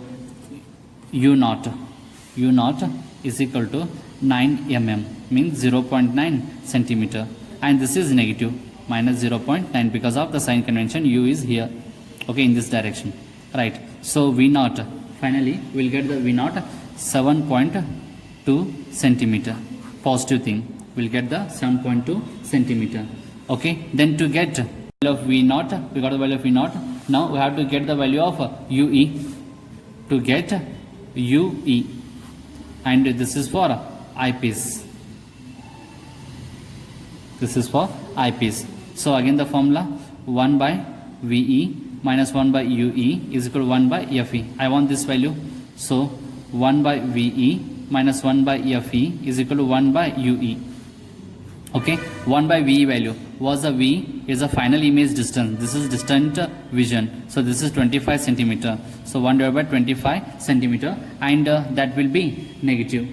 U0 is equal to 9 mm, means 0.9 centimeter, and this is negative, minus 0.9, because of the sign convention, U is here, okay, in this direction, right? So V0, finally we will get the V0 7.2 centimeter, positive thing, we will get the 7.2 centimeter. Okay, then to get value of V0, we got the value of V0. Now we have to get the value of UE, to get UE, and this is for eyepiece. So again the formula 1 by VE minus 1 by UE is equal to 1 by FE. I want this value. So 1 by VE minus 1 by FE is equal to 1 by UE. Okay, 1 by VE value was the V is the final image distance. This is distant vision. So this is 25 centimeter. So 1 divided by 25 centimeter, and that will be negative.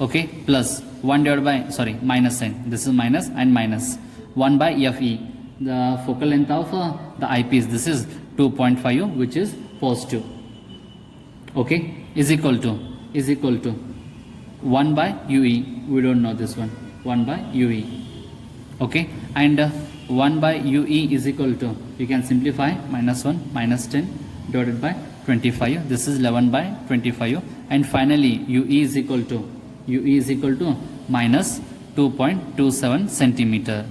Okay, plus 1 divided by, minus sign. This is minus and minus. 1 by FE, the focal length of the eyepiece, this is 2.5, which is positive. Okay, is equal to 1 by UE. We don't know this one. 1 by UE. Okay, and 1 by UE is equal to, you can simplify, minus 1 minus 10 divided by 25. This is 11 by 25, and finally UE is equal to minus 2.27 centimeter.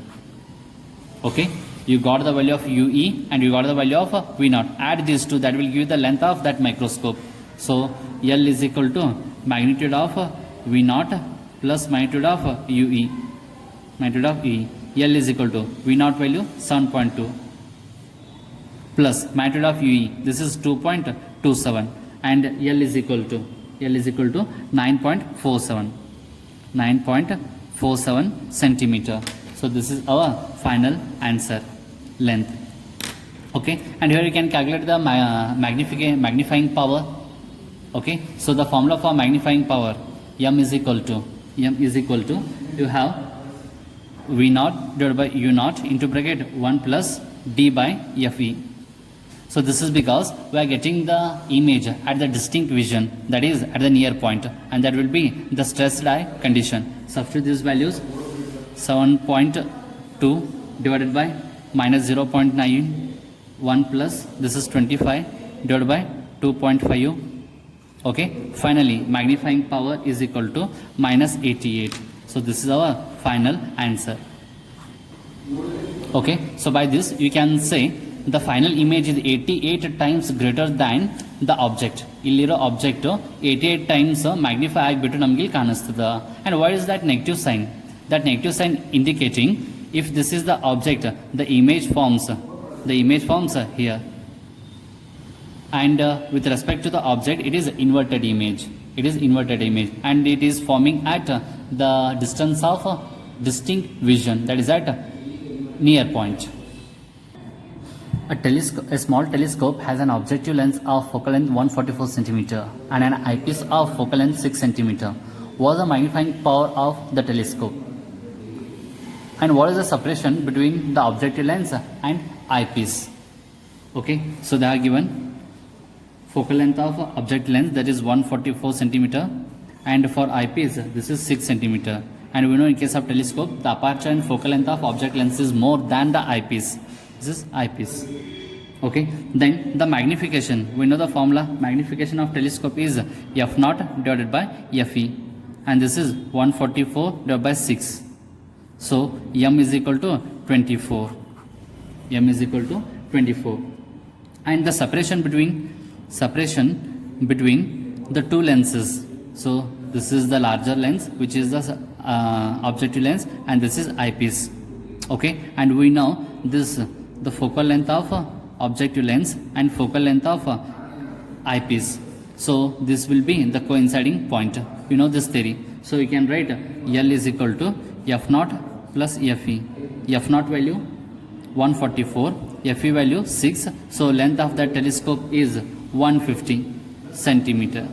Okay, you got the value of UE and you got the value of V0. Add these two, that will give you the length of that microscope. So L is equal to magnitude of V0 plus magnitude of UE. L is equal to V0 value 7.2 plus magnitude of UE, this is 2.27, and L is equal to 9.47 centimeter. So this is our final answer, length. Okay, and here you can calculate the magnifying power. Okay, so the formula for magnifying power, M is equal to you have V0 divided by U0 into bracket 1 plus D by FE. So this is because we are getting the image at the distinct vision, that is at the near point, and that will be the stressed eye condition. Substitute these values, 7.2 divided by minus 0.9, 1 plus, this is 25 divided by 2.5. Okay, finally magnifying power is equal to minus 88. So this is our final answer. Okay, so by this you can say the final image is 88 times greater than the object. ಇಲ್ಲಿರೋ object 88 times magnify ಆಗಿಬಿಟ್ಟು ನಮಗೆ ಇಲ್ಲಿ ಕಾಣಿಸ್ತದ. And what is that negative sign? That negative sign indicating if this is the object, the image forms here, and with respect to the object it is inverted image, and it is forming at the distance of distinct vision, that is at near point. A small telescope has an objective length of focal length 144 cm and an eyepiece of focal length 6 cm. What is the magnifying power of the telescope? And what is the separation between the objective lens and eyepiece? Okay, so they are given focal length of objective lens, that is 144 centimeter, and for eyepiece this is 6 centimeter. And we know in case of telescope the aperture and focal length of object lens is more than the eyepiece. This is eyepiece. Okay, then the magnification, we know the formula. Magnification of telescope is f naught divided by fe, and this is 144 divided by 6. So m is equal to 24. And the separation between the two lenses. So this is the larger lens, which is the objective lens, and this is eyepiece. Okay, and we know this, the focal length of objective lens and focal length of eyepiece. So this will be the coinciding point. You know this theory. So you can write L is equal to f naught plus fe. F naught value 144, fe value 6. So length of the telescope is 150 centimeter.